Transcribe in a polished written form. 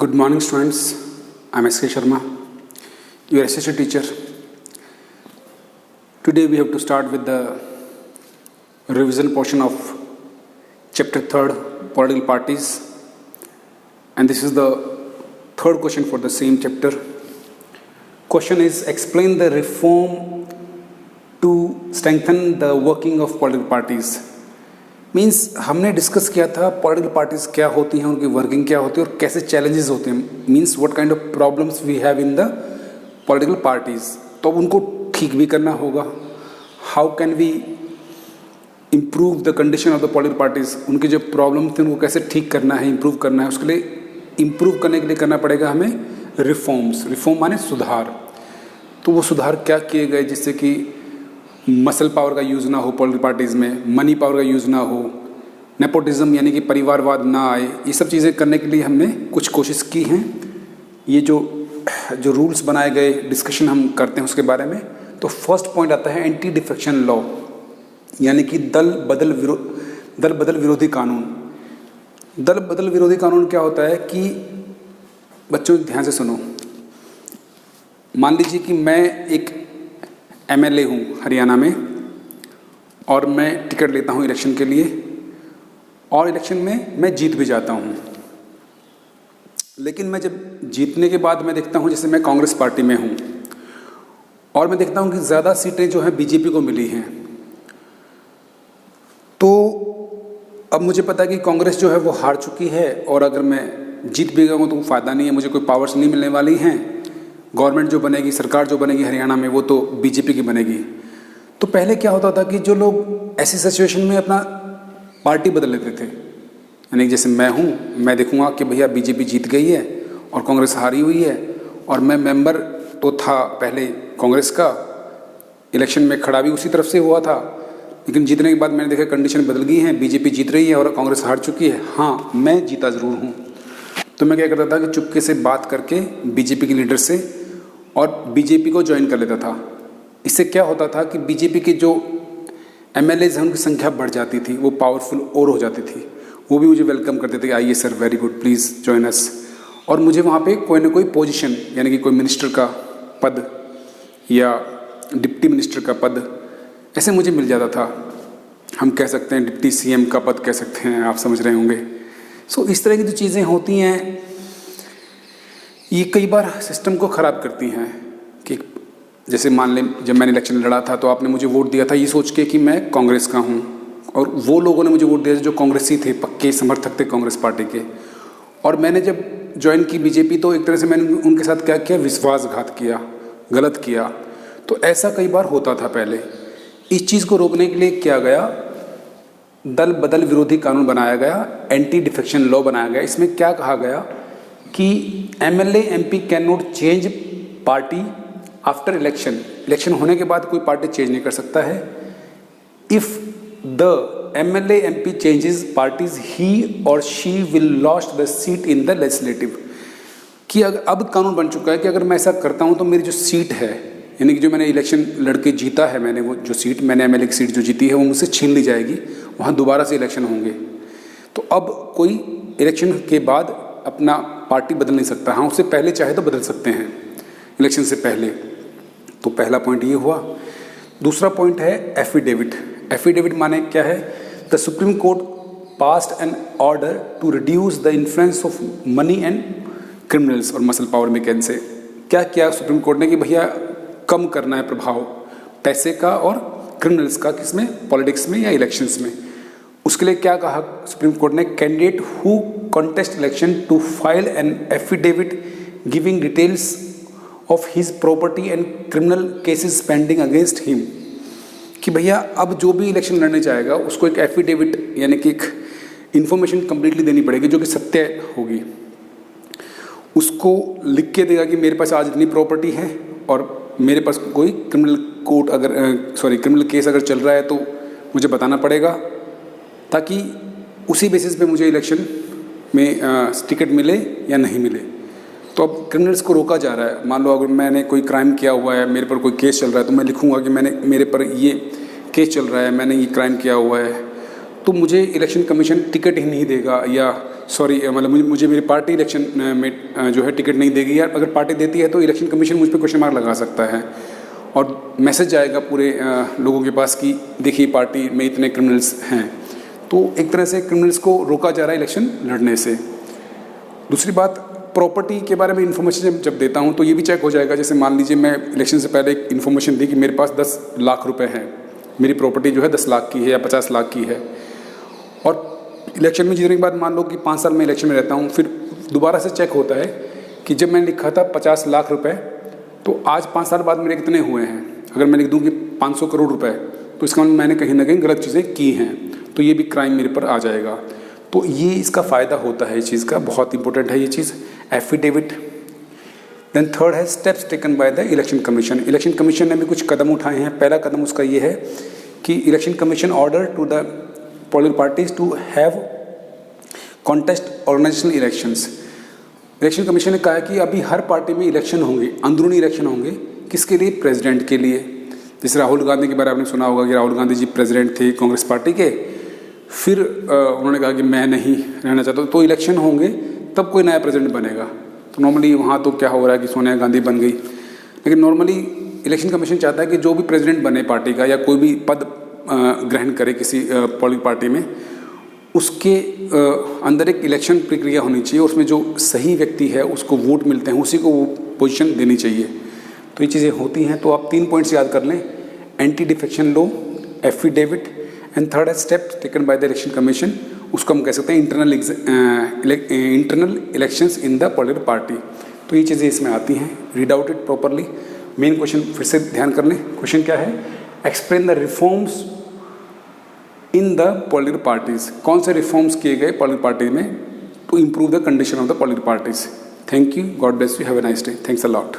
Good morning, students. I'm S.K. Sharma, your associate teacher. Today we have to start with the revision portion of chapter 3rd, Political Parties. And this is the third question for the same chapter. Question is, explain the reform to strengthen the working of political parties. Means हमने discuss किया था political parties क्या होती हैं, उनकी working क्या होती है और कैसे चैलेंजेस होते हैं. Means what kind of problems we have in the political parties. तो उनको ठीक भी करना होगा. How can we improve the condition of the political parties. उनके जो प्रॉब्लम थे उनको कैसे ठीक करना है, इम्प्रूव करना है. उसके लिए इम्प्रूव करने के लिए करना पड़ेगा हमें रिफॉर्म्स. रिफॉर्म माने सुधार. तो वो सुधार क्या किए गए जिससे कि मसल पावर का यूज़ ना हो पॉलिटिकल पार्टीज़ में, मनी पावर का यूज़ ना हो, नेपोटिज्म यानी कि परिवारवाद ना आए. ये सब चीज़ें करने के लिए हमने कुछ कोशिश की हैं. ये जो रूल्स बनाए गए, डिस्कशन हम करते हैं उसके बारे में. तो फर्स्ट पॉइंट आता है एंटी डिफेक्शन लॉ, यानी कि दल बदल विरोधी कानून. दल बदल विरोधी कानून क्या होता है कि बच्चों ध्यान से सुनो. मान लीजिए कि मैं एक MLA हूँ हरियाणा में और मैं टिकट लेता हूँ इलेक्शन के लिए और इलेक्शन में मैं जीत भी जाता हूँ. लेकिन मैं जब जीतने के बाद मैं देखता हूँ, जैसे मैं कांग्रेस पार्टी में हूँ और मैं देखता हूँ कि ज़्यादा सीटें जो हैं बीजेपी को मिली हैं. तो अब मुझे पता है कि कांग्रेस जो है वो हार चुकी है और अगर मैं जीत भी गया हूँ तो फ़ायदा नहीं है, मुझे कोई पावर्स नहीं मिलने वाली हैं. गवर्नमेंट जो बनेगी, सरकार जो बनेगी हरियाणा में, वो तो बीजेपी की बनेगी. तो पहले क्या होता था कि जो लोग ऐसी सिचुएशन में अपना पार्टी बदल लेते थे. यानी जैसे मैं हूँ, मैं देखूँगा कि भैया बीजेपी जीत गई है और कांग्रेस हारी हुई है और मैं मेंबर तो था पहले कांग्रेस का, इलेक्शन में खड़ा भी उसी तरफ से हुआ था, लेकिन जीतने के बाद मैंने देखा कंडीशन बदल गई है, बीजेपी जीत रही है और कांग्रेस हार चुकी है. हाँ, मैं जीता ज़रूर हूँ. तो मैं क्या करता था कि चुपके से बात करके बीजेपी के लीडर से और बीजेपी को ज्वाइन कर लेता था. इससे क्या होता था कि बीजेपी के जो MLAs हैं उनकी संख्या बढ़ जाती थी, वो पावरफुल और हो जाती थी. वो भी मुझे वेलकम करते थे, आइए sir, very good, please join us. और मुझे वहाँ पे कोई ना कोई पोजीशन, यानी कि कोई मिनिस्टर का पद या डिप्टी मिनिस्टर का पद ऐसे मुझे मिल जाता था. हम कह सकते हैं डिप्टी CM का पद कह सकते हैं, आप समझ रहे होंगे. सो इस तरह की जो चीज़ें होती हैं ये कई बार सिस्टम को ख़राब करती हैं. कि जैसे मान लें जब मैंने इलेक्शन लड़ा था तो आपने मुझे वोट दिया था ये सोच के कि मैं कांग्रेस का हूँ, और वो लोगों ने मुझे वोट दिया जो कांग्रेसी थे, पक्के समर्थक थे कांग्रेस पार्टी के. और मैंने जब ज्वाइन की बीजेपी तो एक तरह से मैंने उनके साथ क्या किया, विश्वासघात किया, गलत किया. तो ऐसा कई बार होता था पहले. इस चीज़ को रोकने के लिए किया गया, दल बदल विरोधी कानून बनाया गया, एंटी डिफेक्शन लॉ बनाया गया. इसमें क्या कहा गया कि MLA MP can not change party after election. Election होने के बाद कोई पार्टी चेंज नहीं कर सकता है. If the MLA MP changes parties he और she will lost the seat in the legislative. कि अब कानून बन चुका है कि अगर मैं ऐसा करता हूँ तो मेरी जो सीट है, यानी कि जो मैंने इलेक्शन लड़के जीता है, मैंने वो जो सीट, मैंने MLA की सीट जो जीती है वो मुझसे छीन ली जाएगी. वहाँ दोबारा से इलेक्शन होंगे. तो अब कोई इलेक्शन के बाद अपना पार्टी बदल नहीं सकता. हाँ, उससे पहले चाहे तो बदल सकते हैं, इलेक्शन से पहले. तो पहला पॉइंट ये हुआ. दूसरा पॉइंट है एफिडेविट. एफिडेविट माने क्या है, the Supreme Court passed an order to reduce the influence of money and criminals और मसल पावर मेकैन से. क्या किया सुप्रीम कोर्ट ने कि भैया कम करना है प्रभाव पैसे का और क्रिमिनल्स का, किसमें, पॉलिटिक्स में या इलेक्शंस में. उसके लिए क्या कहा सुप्रीम कोर्ट ने, candidate who contest election to file an affidavit giving details of his property and criminal cases pending against him. कि भैया अब जो भी इलेक्शन लड़ने जाएगा उसको एक एफिडेविट यानी कि एक इन्फॉर्मेशन कंप्लीटली देनी पड़ेगी जो कि सत्य होगी. उसको लिख के देगा कि मेरे पास आज इतनी प्रॉपर्टी है और मेरे पास कोई क्रिमिनल केस अगर चल रहा है तो मुझे बताना पड़ेगा, ताकि उसी बेसिस पे मुझे इलेक्शन में टिकट मिले या नहीं मिले. तो अब क्रिमिनल्स को रोका जा रहा है. मान लो अगर मैंने कोई क्राइम किया हुआ है, मेरे पर कोई केस चल रहा है, तो मैं लिखूंगा कि मेरे पर ये केस चल रहा है, मैंने ये क्राइम किया हुआ है. तो मुझे इलेक्शन कमीशन टिकट ही नहीं देगा, या सॉरी मतलब मुझे मेरी पार्टी इलेक्शन में जो है टिकट नहीं देगी, या अगर पार्टी देती है तो इलेक्शन कमीशन मुझ पर क्वेश्चन मार्क लगा सकता है और मैसेज जाएगा पूरे लोगों के पास कि देखिए पार्टी में इतने क्रिमिनल्स हैं। तो एक तरह से क्रिमिनल्स को रोका जा रहा है इलेक्शन लड़ने से। दूसरी बात, प्रॉपर्टी के बारे में इन्फॉर्मेशन जब देता हूँ तो ये भी चेक हो जाएगा। जैसे मान लीजिए मैं इलेक्शन से पहले एक इन्फॉर्मेशन दी कि मेरे पास 10 लाख रुपए हैं, मेरी प्रॉपर्टी जो है 10 लाख की है या 50 लाख की है, और इलेक्शन में जीतने के बाद मान लो कि 5 साल में इलेक्शन में रहता हूँ, फिर दोबारा से चेक होता है कि जब मैंने लिखा था 50 लाख रुपए, तो आज 5 साल बाद मेरे कितने हुए हैं। अगर मैं लिख दूँ कि 500 करोड़ रुपए, तो इसका मतलब मैंने कहीं ना कहीं गलत चीज़ें की हैं, तो ये भी क्राइम मेरे पर आ जाएगा। तो ये इसका फ़ायदा होता है, इस चीज़ का बहुत इंपॉर्टेंट है ये चीज़, एफिडेविट। देन थर्ड है steps taken by the election commission. Election commission ने भी कुछ कदम उठाए हैं। पहला कदम उसका ये है कि election commission order to the political parties to have contest organisational elections. Election commission ने कहा है कि अभी हर पार्टी में इलेक्शन होंगे, अंदरूनी इलेक्शन होंगे। किसके लिए? प्रेसिडेंट के लिए। जैसे राहुल गांधी के बारे में आपने सुना होगा कि राहुल गांधी जी प्रेसिडेंट थे कांग्रेस पार्टी के, फिर उन्होंने कहा कि मैं नहीं रहना चाहता, तो इलेक्शन होंगे तब कोई नया प्रेसिडेंट बनेगा। तो नॉर्मली वहाँ तो क्या हो रहा है कि सोनिया गांधी बन गई, लेकिन नॉर्मली इलेक्शन कमीशन चाहता है कि जो भी प्रेसिडेंट बने पार्टी का या कोई भी पद ग्रहण करे किसी पॉलिटिकल पार्टी में, उसके अंदर एक इलेक्शन प्रक्रिया होनी चाहिए, उसमें जो सही व्यक्ति है उसको वोट मिलते हैं, उसी को वो पोजीशन देनी चाहिए। तो ये चीज़ें होती हैं। तो आप 3 पॉइंट्स याद कर लें, anti defection law, affidavit, and third है steps taken by the election commission. उसको हम कह सकते हैं internal elections in the political party. तो ये चीज़ें इसमें आती हैं। Read out it properly. Main question फिर से ध्यान कर लें। क्वेश्चन क्या है? Explain the reforms in the political parties. कौन से रिफॉर्म्स किए गए पॉलिटिकल पार्टी में to improve the condition of the political parties. Thank you, God bless you, have a nice day, thanks a lot.